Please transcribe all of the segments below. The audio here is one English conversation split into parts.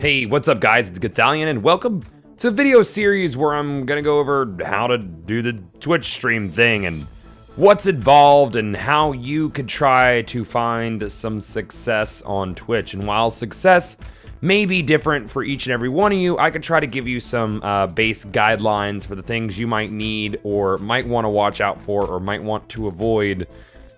Hey, what's up guys, it's Gothalion and welcome to a video series where I'm gonna go over how to do the Twitch stream thing and what's involved and how you could try to find some success on Twitch. And while success may be different for each and every one of you, I could try to give you some base guidelines for the things you might need or might want to watch out for or might want to avoid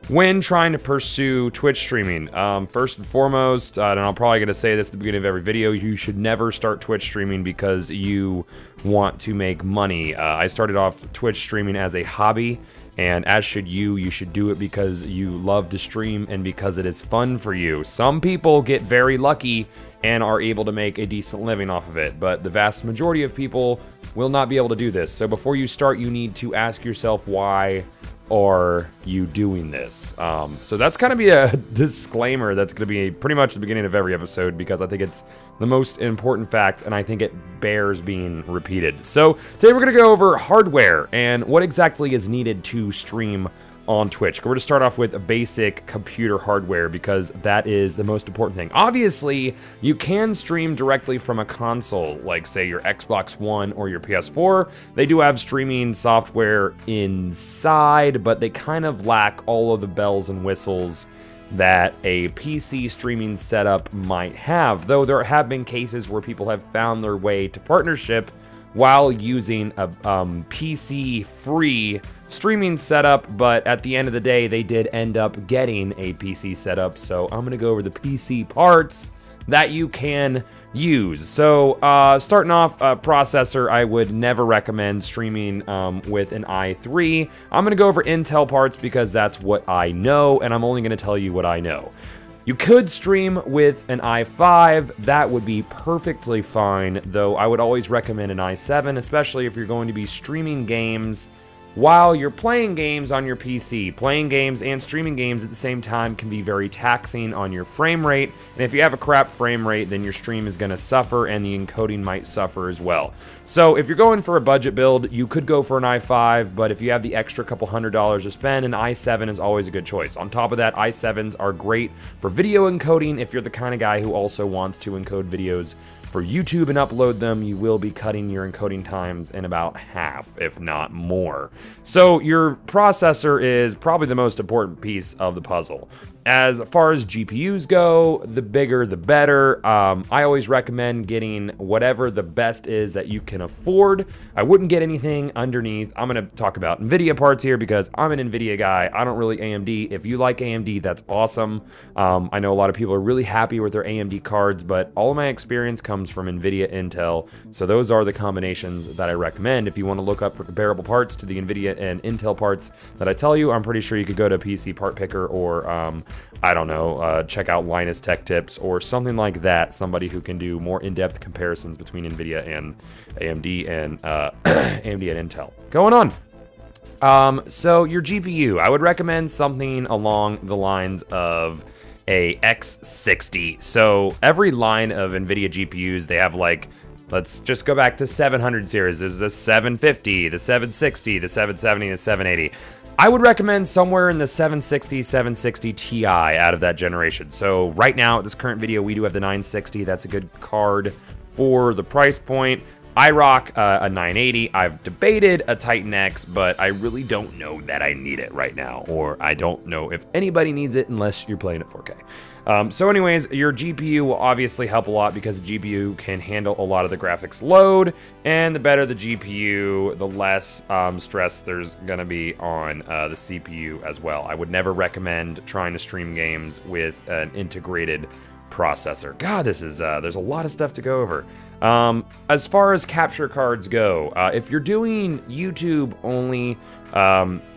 when trying to pursue Twitch streaming. First and foremost, and I'm probably going to say this at the beginning of every video, you should never start Twitch streaming because you want to make money. I started off Twitch streaming as a hobby, and as should you. You should do it because you love to stream and because it is fun for you. Some people get very lucky and are able to make a decent living off of it, but the vast majority of people will not be able to do this. So before you start, you need to ask yourself, why are you doing this? So that's gonna be a disclaimer that's gonna be pretty much the beginning of every episode because I think it's the most important fact and I think it bears being repeated. So today we're gonna go over hardware and what exactly is needed to stream on Twitch. We're going to start off with a basic computer hardware because that is the most important thing. Obviously, you can stream directly from a console, like say your Xbox One or your PS4. They do have streaming software inside, but they kind of lack all of the bells and whistles that a PC streaming setup might have, though there have been cases where people have found their way to partnership while using a PC-free streaming setup, but at the end of the day, they did end up getting a PC setup, so I'm gonna go over the PC parts that you can use. So, starting off, processor, I would never recommend streaming with an i3. I'm gonna go over Intel parts because that's what I know, and I'm only gonna tell you what I know. You could stream with an i5, that would be perfectly fine, though I would always recommend an i7, especially if you're going to be streaming games while you're playing games on your PC. Playing games and streaming games at the same time can be very taxing on your frame rate, and if you have a crap frame rate, then your stream is going to suffer and the encoding might suffer as well. So if you're going for a budget build, you could go for an i5, but if you have the extra couple $100s to spend, an i7 is always a good choice. On top of that, i7s are great for video encoding. If you're the kind of guy who also wants to encode videos for YouTube and upload them, you will be cutting your encoding times in about half, if not more. So your processor is probably the most important piece of the puzzle. As far as GPUs go, the bigger the better. I always recommend getting whatever the best is that you can afford. I wouldn't get anything underneath. I'm gonna talk about NVIDIA parts here because I'm an NVIDIA guy. I don't really AMD. If you like AMD, that's awesome. I know a lot of people are really happy with their AMD cards, but all of my experience comes from NVIDIA Intel. So those are the combinations that I recommend. If you want to look up for comparable parts to the NVIDIA and Intel parts that I tell you, I'm pretty sure you could go to PC Part Picker or I don't know, check out Linus Tech Tips or something like that. Somebody who can do more in-depth comparisons between NVIDIA and AMD and AMD and Intel. Going on. So your GPU, I would recommend something along the lines of a X60. So every line of NVIDIA GPUs, they have like, let's just go back to 700 series. There's the 750, the 760, the 770, the 780. I would recommend somewhere in the 760, 760 Ti out of that generation. So right now, at this current video, we do have the 960. That's a good card for the price point. I rock a 980. I've debated a Titan X, but I really don't know that I need it right now, or I don't know if anybody needs it unless you're playing at 4K. So anyways, your GPU will obviously help a lot because the GPU can handle a lot of the graphics load, and the better the GPU, the less stress there's gonna be on the CPU as well. I would never recommend trying to stream games with an integrated processor. God, this is there's a lot of stuff to go over. As far as capture cards go, if you're doing YouTube only,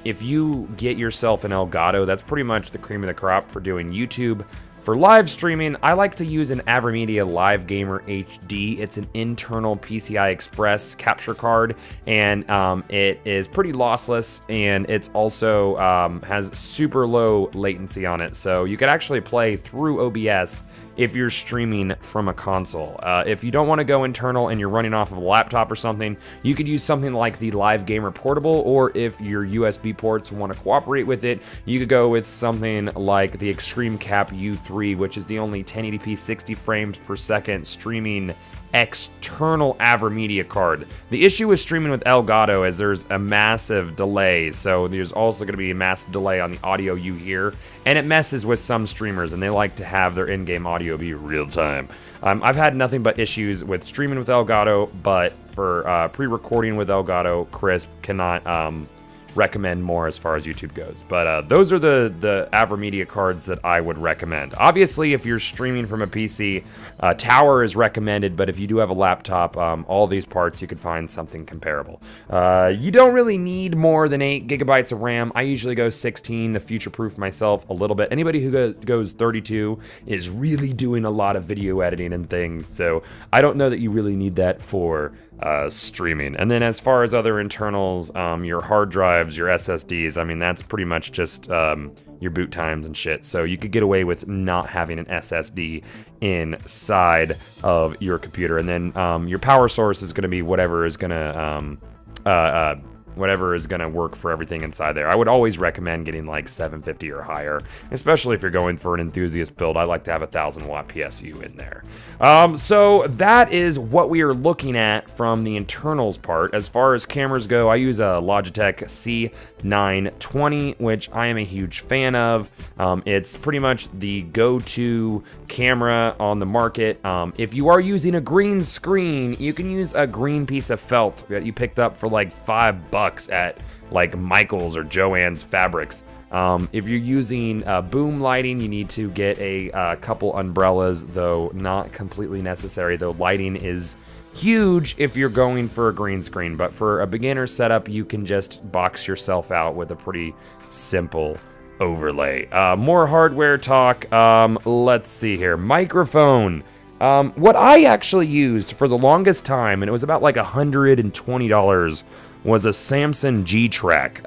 if you get yourself an Elgato, that's pretty much the cream of the crop for doing YouTube. For live streaming, I like to use an AverMedia Live Gamer HD. It's an internal PCI Express capture card, and it is pretty lossless, and it's also has super low latency on it, so you could actually play through OBS if you're streaming from a console. If you don't want to go internal and you're running off of a laptop or something, you could use something like the Live Gamer Portable, or if your USB ports want to cooperate with it, you could go with something like the Extreme Cap U3, which is the only 1080p 60 frames per second streaming external AverMedia card. The issue with streaming with Elgato is there's a massive delay, so there's also going to be a massive delay on the audio you hear, and it messes with some streamers, and they like to have their in-game audio be real time. I've had nothing but issues with streaming with Elgato, but for pre-recording with Elgato, Crisp cannot recommend more as far as YouTube goes. But those are the AverMedia cards that I would recommend. Obviously, if you're streaming from a PC, Tower is recommended, but if you do have a laptop, all these parts, you could find something comparable. You don't really need more than 8 gigabytes of RAM. I usually go 16 to future-proof myself a little bit. Anybody who goes 32 is really doing a lot of video editing and things, so I don't know that you really need that for streaming. And then as far as other internals, your hard drives, your SSDs, I mean, that's pretty much just your boot times and shit. So you could get away with not having an SSD inside of your computer. And then your power source is going to be whatever is going to work for everything inside there. I would always recommend getting like 750 or higher, especially if you're going for an enthusiast build. I like to have a 1000-watt PSU in there. So that is what we are looking at from the internals part. As far as cameras go, I use a Logitech C920, which I am a huge fan of. It's pretty much the go-to camera on the market. If you are using a green screen, you can use a green piece of felt that you picked up for like $5 at like Michael's or Joann's Fabrics. If you're using boom lighting, you need to get a couple umbrellas, though not completely necessary, though lighting is huge if you're going for a green screen. But for a beginner setup, you can just box yourself out with a pretty simple overlay. More hardware talk. Let's see here. Microphone. What I actually used for the longest time, and it was about like $120, was a Samson G-Track.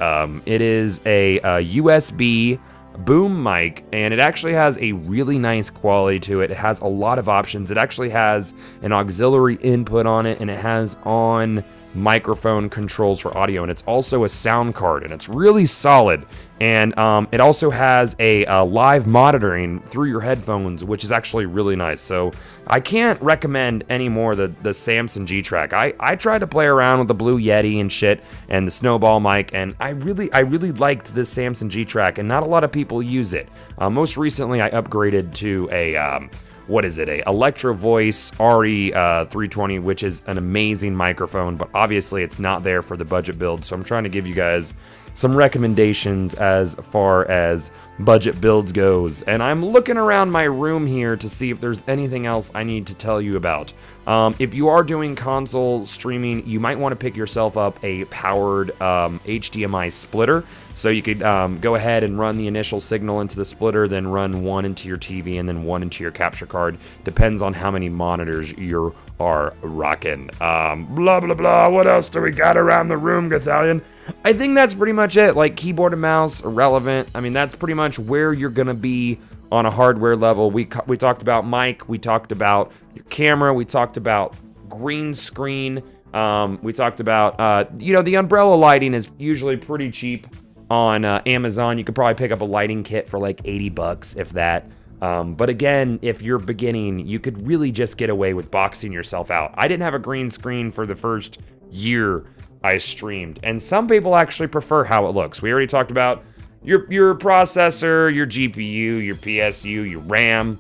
It is a USB boom mic, and it actually has a really nice quality to it. It has a lot of options. It actually has an auxiliary input on it, and it has on microphone controls for audio, and it's also a sound card, and it's really solid. And it also has a live monitoring through your headphones, which is actually really nice. So I can't recommend any more the Samson G-Track. I tried to play around with the Blue Yeti and shit and the Snowball mic, and I really liked this Samson G-Track, and not a lot of people use it. Most recently, I upgraded to a what is it, a Electro Voice RE320, which is an amazing microphone, but obviously it's not there for the budget build, so I'm trying to give you guys some recommendations as far as budget builds goes. And I'm looking around my room here to see if there's anything else I need to tell you about. If you are doing console streaming, you might want to pick yourself up a powered HDMI splitter. So you could go ahead and run the initial signal into the splitter, then run one into your TV and then one into your capture card. Depends on how many monitors you are rocking. Blah, blah, blah. What else do we got around the room, Gathalion? I think that's pretty much it. Like, keyboard and mouse, irrelevant. I mean, that's pretty much where you're going to be on a hardware level. We talked about mic, we talked about your camera, we talked about green screen, we talked about, you know, the umbrella lighting is usually pretty cheap on Amazon. You could probably pick up a lighting kit for like $80, if that. But again, if you're beginning, you could really just get away with boxing yourself out. I didn't have a green screen for the first year I streamed, and some people actually prefer how it looks. We already talked about your processor, your GPU, your PSU, your RAM,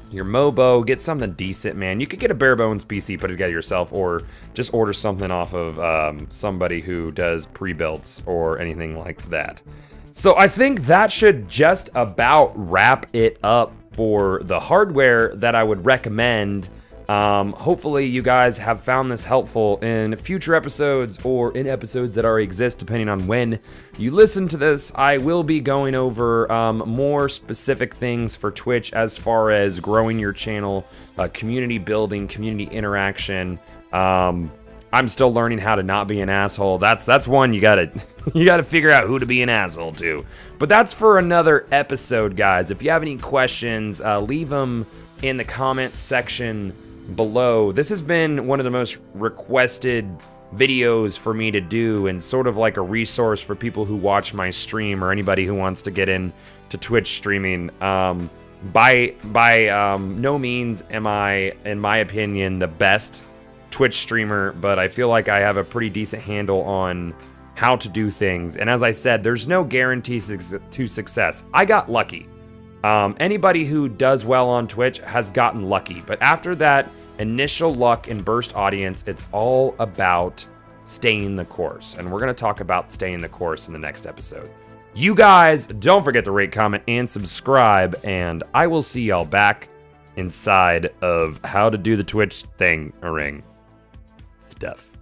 your MOBO. Get something decent, man. You could get a bare bones PC, put it together yourself, or just order something off of somebody who does pre-builds or anything like that. So I think that should just about wrap it up for the hardware that I would recommend. Hopefully you guys have found this helpful in future episodes or in episodes that already exist, depending on when you listen to this. I will be going over more specific things for Twitch as far as growing your channel, community building, community interaction. I'm still learning how to not be an asshole. That's one you gotta figure out who to be an asshole to. But that's for another episode, guys. If you have any questions, leave them in the comment section below. This has been one of the most requested videos for me to do, and sort of like a resource for people who watch my stream or anybody who wants to get into Twitch streaming. By no means am I, in my opinion, the best Twitch streamer, but I feel like I have a pretty decent handle on how to do things. And as I said, there's no guarantee to success. I got lucky. Anybody who does well on Twitch has gotten lucky, but after that initial luck and burst audience, it's all about staying the course. And we're going to talk about staying the course in the next episode. You guys, don't forget to rate, comment, and subscribe, and I will see y'all back inside of how to do the Twitch thing ring stuff.